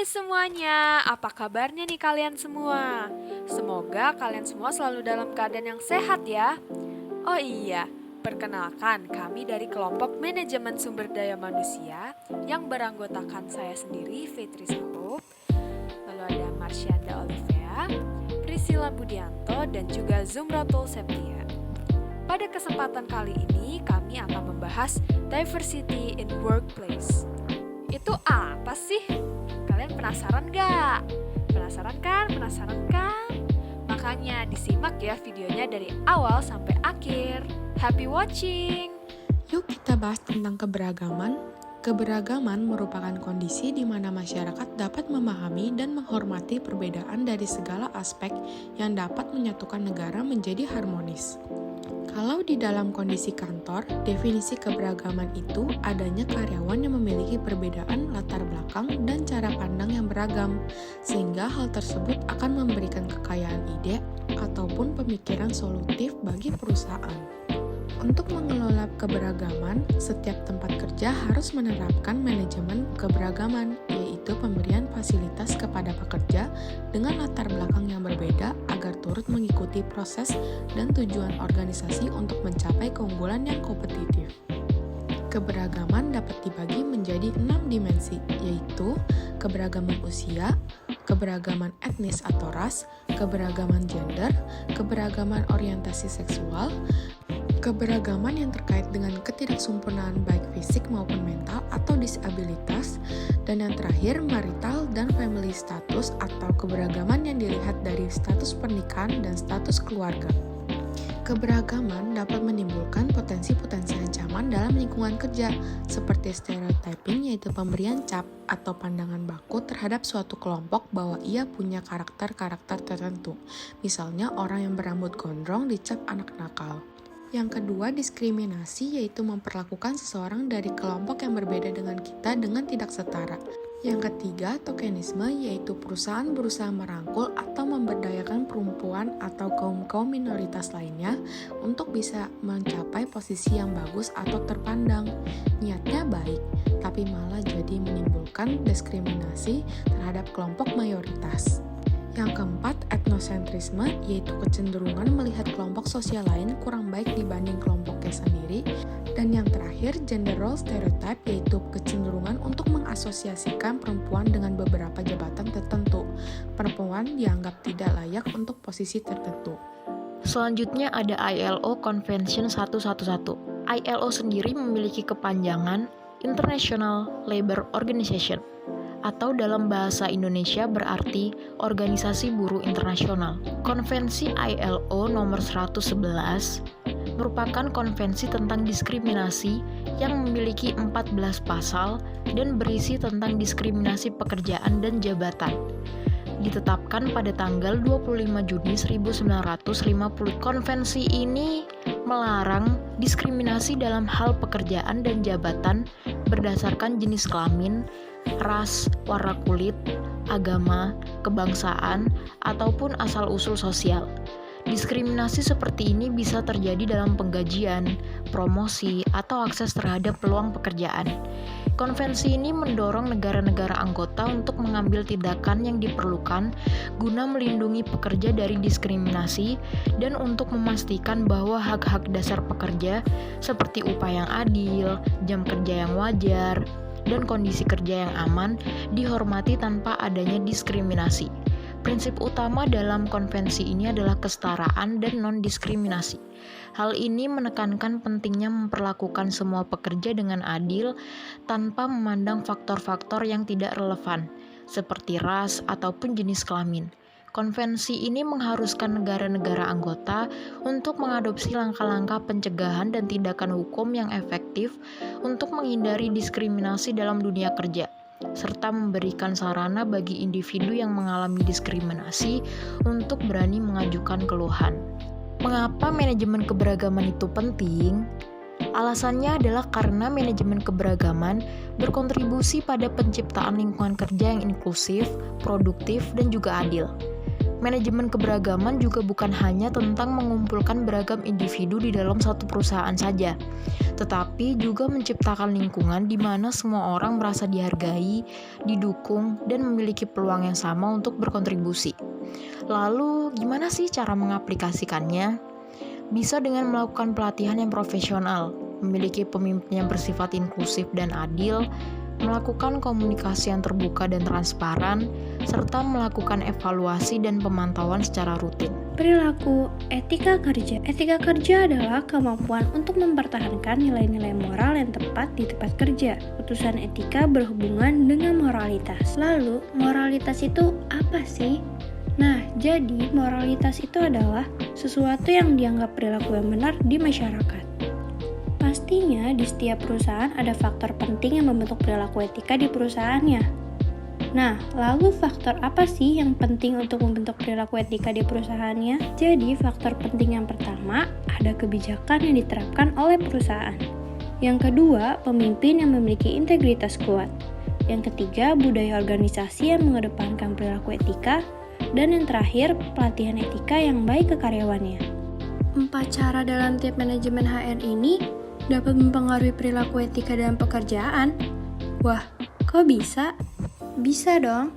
Hai semuanya, apa kabarnya nih kalian semua? Semoga kalian semua selalu dalam keadaan yang sehat ya. Oh iya, perkenalkan kami dari kelompok manajemen sumber daya manusia yang beranggotakan saya sendiri, Fitri Sabo, lalu ada Marsyanda Olivia, Priscilla Budianto, dan juga Zumratul Septia. Pada kesempatan kali ini kami akan membahas diversity in workplace. Itu apa sih? Kalian penasaran gak? Penasaran kan? Penasaran kan? Makanya disimak ya videonya dari awal sampai akhir. Happy watching! Yuk kita bahas tentang keberagaman. Keberagaman merupakan kondisi di mana masyarakat dapat memahami dan menghormati perbedaan dari segala aspek yang dapat menyatukan negara menjadi harmonis. Kalau di dalam kondisi kantor, definisi keberagaman itu adanya karyawan yang memiliki perbedaan latar belakang dan cara pandang yang beragam, sehingga hal tersebut akan memberikan kekayaan ide ataupun pemikiran solutif bagi perusahaan. Untuk mengelola keberagaman, setiap tempat kerja harus menerapkan manajemen keberagaman, yaitu pemberian fasilitas kepada pekerja dengan latar belakang yang berbeda agar turut mengikuti proses dan tujuan organisasi untuk mencapai keunggulan yang kompetitif. Keberagaman dapat dibagi menjadi 6 dimensi, yaitu keberagaman usia, keberagaman etnis atau ras, keberagaman gender, keberagaman orientasi seksual, keberagaman yang terkait dengan ketidaksempurnaan baik fisik maupun mental atau disabilitas, dan yang terakhir marital dan family status atau keberagaman yang dilihat dari status pernikahan dan status keluarga. Keberagaman dapat menimbulkan potensi-potensi ancaman dalam lingkungan kerja, seperti stereotyping yaitu pemberian cap atau pandangan baku terhadap suatu kelompok bahwa ia punya karakter-karakter tertentu. Misalnya orang yang berambut gondrong dicap anak nakal. Yang kedua, diskriminasi yaitu memperlakukan seseorang dari kelompok yang berbeda dengan kita dengan tidak setara. Yang ketiga, tokenisme yaitu perusahaan berusaha merangkul atau memberdayakan perempuan atau kaum-kaum minoritas lainnya untuk bisa mencapai posisi yang bagus atau terpandang. Niatnya baik, tapi malah jadi menimbulkan diskriminasi terhadap kelompok mayoritas. Yang keempat, etnosentrisme, yaitu kecenderungan melihat kelompok sosial lain kurang baik dibanding kelompoknya sendiri. Dan yang terakhir, gender role stereotype, yaitu kecenderungan untuk mengasosiasikan perempuan dengan beberapa jabatan tertentu. Perempuan dianggap tidak layak untuk posisi tertentu. Selanjutnya ada ILO Convention 111. ILO sendiri memiliki kepanjangan International Labour Organization, atau dalam bahasa Indonesia berarti Organisasi Buruh Internasional. Konvensi ILO nomor 111 merupakan konvensi tentang diskriminasi yang memiliki 14 pasal dan berisi tentang diskriminasi pekerjaan dan jabatan. Ditetapkan pada tanggal 25 Juni 1950. Konvensi ini melarang diskriminasi dalam hal pekerjaan dan jabatan berdasarkan jenis kelamin, ras, warna kulit, agama, kebangsaan, ataupun asal-usul sosial. Diskriminasi seperti ini bisa terjadi dalam penggajian, promosi, atau akses terhadap peluang pekerjaan. Konvensi ini mendorong negara-negara anggota untuk mengambil tindakan yang diperlukan guna melindungi pekerja dari diskriminasi dan untuk memastikan bahwa hak-hak dasar pekerja seperti upah yang adil, jam kerja yang wajar, dan kondisi kerja yang aman dihormati tanpa adanya diskriminasi. Prinsip utama dalam konvensi ini adalah kesetaraan dan non-diskriminasi. Hal ini menekankan pentingnya memperlakukan semua pekerja dengan adil tanpa memandang faktor-faktor yang tidak relevan, seperti ras ataupun jenis kelamin. Konvensi ini mengharuskan negara-negara anggota untuk mengadopsi langkah-langkah pencegahan dan tindakan hukum yang efektif untuk menghindari diskriminasi dalam dunia kerja, serta memberikan sarana bagi individu yang mengalami diskriminasi untuk berani mengajukan keluhan. Mengapa manajemen keberagaman itu penting? Alasannya adalah karena manajemen keberagaman berkontribusi pada penciptaan lingkungan kerja yang inklusif, produktif, dan juga adil. Manajemen keberagaman juga bukan hanya tentang mengumpulkan beragam individu di dalam satu perusahaan saja, tetapi juga menciptakan lingkungan di mana semua orang merasa dihargai, didukung, dan memiliki peluang yang sama untuk berkontribusi. Lalu, gimana sih cara mengaplikasikannya? Bisa dengan melakukan pelatihan yang profesional, memiliki pemimpin yang bersifat inklusif dan adil, melakukan komunikasi yang terbuka dan transparan, serta melakukan evaluasi dan pemantauan secara rutin. Perilaku etika kerja. Etika kerja adalah kemampuan untuk mempertahankan nilai-nilai moral yang tepat di tempat kerja. Putusan etika berhubungan dengan moralitas. Lalu, moralitas itu apa sih? Nah, jadi moralitas itu adalah sesuatu yang dianggap perilaku yang benar di masyarakat. Pastinya di setiap perusahaan ada faktor penting yang membentuk perilaku etika di perusahaannya. Nah, lalu faktor apa sih yang penting untuk membentuk perilaku etika di perusahaannya? Jadi, faktor penting yang pertama, ada kebijakan yang diterapkan oleh perusahaan. Yang kedua, pemimpin yang memiliki integritas kuat. Yang ketiga, budaya organisasi yang mengedepankan perilaku etika. Dan yang terakhir, pelatihan etika yang baik ke karyawannya. 4 cara dalam tiap manajemen HR ini dapat mempengaruhi perilaku etika dalam pekerjaan. Wah, kok bisa? Bisa dong.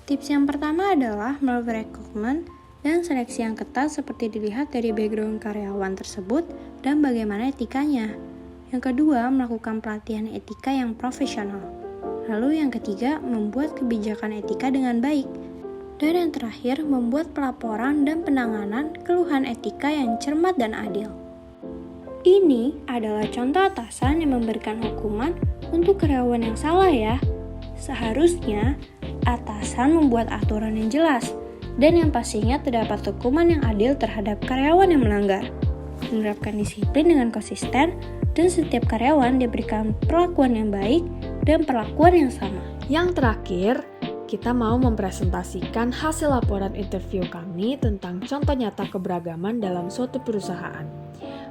Tips yang pertama adalah melalui rekrutmen dan seleksi yang ketat seperti dilihat dari background karyawan tersebut dan bagaimana etikanya. Yang kedua, melakukan pelatihan etika yang profesional. Lalu yang ketiga, membuat kebijakan etika dengan baik. Dan yang terakhir, membuat pelaporan dan penanganan keluhan etika yang cermat dan adil. Ini adalah contoh atasan yang memberikan hukuman untuk karyawan yang salah ya. Seharusnya atasan membuat aturan yang jelas dan yang pastinya terdapat hukuman yang adil terhadap karyawan yang melanggar. Menerapkan disiplin dengan konsisten dan setiap karyawan diberikan perlakuan yang baik dan perlakuan yang sama. Yang terakhir, kita mau mempresentasikan hasil laporan interview kami tentang contoh nyata keberagaman dalam suatu perusahaan.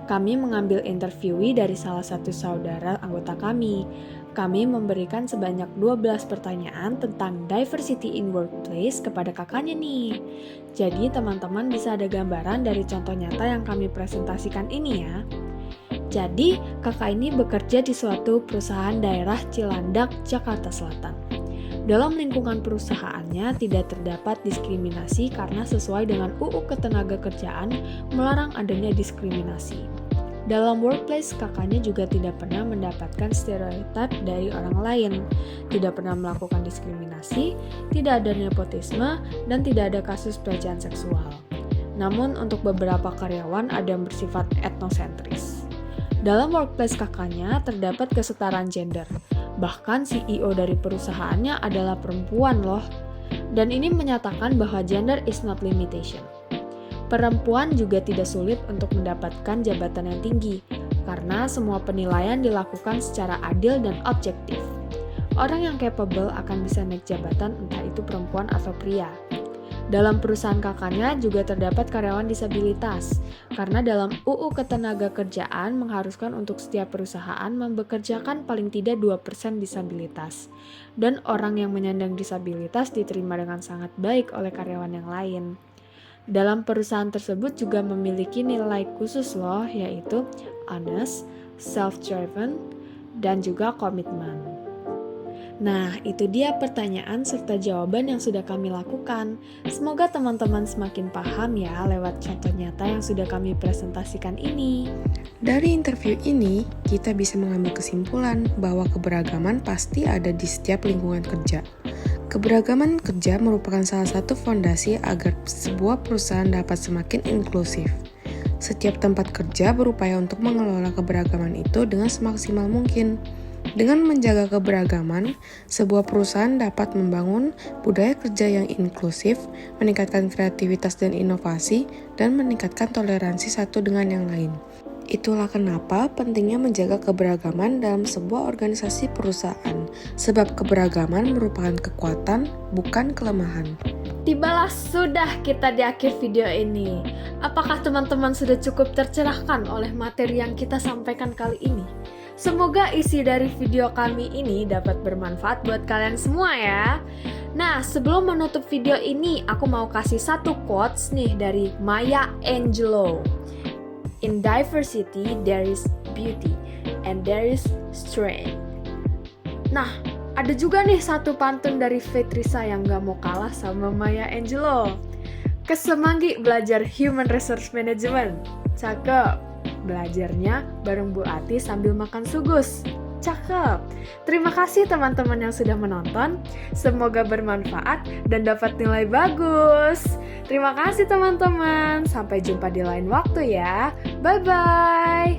Kami mengambil interviewee dari salah satu saudara anggota kami. Kami memberikan sebanyak 12 pertanyaan tentang diversity in workplace kepada kakaknya nih. Jadi teman-teman bisa ada gambaran dari contoh nyata yang kami presentasikan ini ya. Jadi kakak ini bekerja di suatu perusahaan daerah Cilandak, Jakarta Selatan. Dalam lingkungan perusahaannya tidak terdapat diskriminasi karena sesuai dengan UU Ketenagakerjaan melarang adanya diskriminasi. Dalam workplace, kakaknya juga tidak pernah mendapatkan stereotip dari orang lain, tidak pernah melakukan diskriminasi, tidak ada nepotisme, dan tidak ada kasus pelecehan seksual. Namun untuk beberapa karyawan ada yang bersifat etnosentris. Dalam workplace kakaknya terdapat kesetaraan gender. Bahkan CEO dari perusahaannya adalah perempuan loh. Dan ini menyatakan bahwa gender is not limitation. Perempuan juga tidak sulit untuk mendapatkan jabatan yang tinggi, karena semua penilaian dilakukan secara adil dan objektif. Orang yang capable akan bisa naik jabatan entah itu perempuan atau pria. Dalam perusahaan kakaknya juga terdapat karyawan disabilitas, karena dalam UU Ketenagakerjaan mengharuskan untuk setiap perusahaan membekerjakan paling tidak 2% disabilitas. Dan orang yang menyandang disabilitas diterima dengan sangat baik oleh karyawan yang lain. Dalam perusahaan tersebut juga memiliki nilai khusus loh, yaitu honest, self-driven, dan juga komitmen. Nah, itu dia pertanyaan serta jawaban yang sudah kami lakukan. Semoga teman-teman semakin paham ya lewat contoh nyata yang sudah kami presentasikan ini. Dari interview ini, kita bisa mengambil kesimpulan bahwa keberagaman pasti ada di setiap lingkungan kerja. Keberagaman kerja merupakan salah satu fondasi agar sebuah perusahaan dapat semakin inklusif. Setiap tempat kerja berupaya untuk mengelola keberagaman itu dengan semaksimal mungkin. Dengan menjaga keberagaman, sebuah perusahaan dapat membangun budaya kerja yang inklusif, meningkatkan kreativitas dan inovasi, dan meningkatkan toleransi satu dengan yang lain. Itulah kenapa pentingnya menjaga keberagaman dalam sebuah organisasi perusahaan, sebab keberagaman merupakan kekuatan, bukan kelemahan. Tibalah sudah kita di akhir video ini. Apakah teman-teman sudah cukup tercerahkan oleh materi yang kita sampaikan kali ini? Semoga isi dari video kami ini dapat bermanfaat buat kalian semua ya. Nah, Nah, sebelum menutup video ini, aku mau kasih satu quotes nih dari Maya Angelou. In diversity, there is beauty, and there is strength. Nah, ada juga nih satu pantun dari Fetrisa yang gak mau kalah sama Maya Angelou. Kesemanggi belajar Human Resource Management. Cakep. Belajarnya bareng Bu Ati sambil makan sugus. Cakep. Terima kasih teman-teman yang sudah menonton. Semoga bermanfaat dan dapat nilai bagus. Terima kasih teman-teman. Sampai jumpa di lain waktu ya. Bye-bye.